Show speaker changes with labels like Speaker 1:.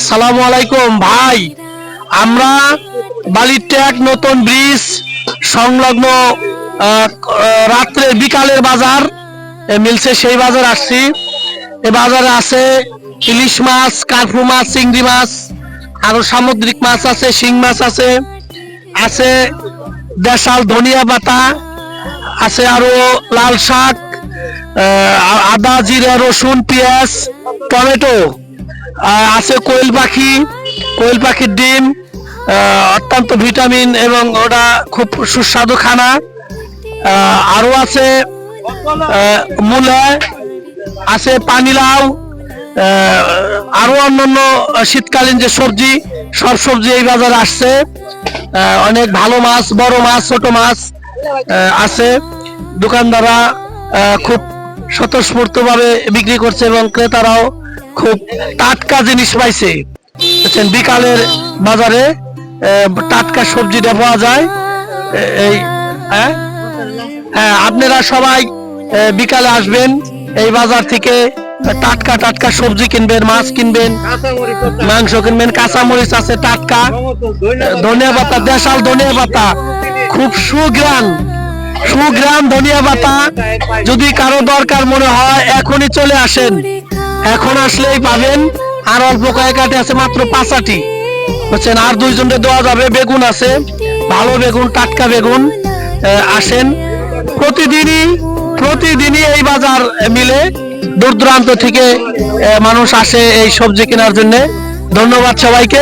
Speaker 1: আসসালামু আলাইকুম ভাই। আমরা বালিরট্যাগ নতুন ব্রিজ সংলগ্ন রাত্রে বিকালের বাজার মিলছে, সেই বাজার আসছি। এই বাজারে আছে ইলিশ মাছ, কার্পু মাছ, চিংড়ি মাছ, আরো সামুদ্রিক মাছ আছে, শিং মাছ আছে, আছে দেশাল ধনিয়া পাতা আছে, আরো লাল শাক, আদা জিরা রসুন পেঁয়াজ টমেটো আছে, কোয়েল পাখির ডিম, অত্যন্ত ভিটামিন এবং ওটা খুব সুস্বাদু খানা। আরো আছে মূলা, আছে পানিলাউ, আরো অন্যান্য শীতকালীন যে সবজি, সব সবজি এই বাজারে আসছে। অনেক ভালো মাছ, বড় মাছ, ছোট মাছ আছে। দোকানদাররা খুব স্বতঃস্ফূর্ত ভাবে বিক্রি করছে এবং ক্রেতারাও খুব টাটকা জিনিস পাইছে। বিকালের বাজারে টাটকা সবজিটা পাওয়া যায়। এই হ্যাঁ, আপনারা সবাই বিকালে আসবেন, এই বাজার থেকে টাটকা টাটকা সবজি কিনবেন, মাছ কিনবেন, মাংস কিনবেন, কাঁচামরিচ আছে টাটকা, ধনিয়া পাতা, দেশাল ধনিয়া পাতা, খুব সুঘ্রাণ ধনিয়া পাতা। যদি কারো দরকার মনে হয় এখনই চলে আসেন, এখন আসলেই পাবেন। আর অল্প কয়েক আটি আছে, মাত্র 5 আটি বুঝছেন, আর 2 জনকে দেওয়া যাবে। বেগুন আছে, ভালো বেগুন, টাটকা বেগুন। আসেন, প্রতিদিনই এই বাজার মিলে, দূর দূরান্ত থেকে মানুষ আসে এই সবজি কেনার জন্য। ধন্যবাদ সবাইকে।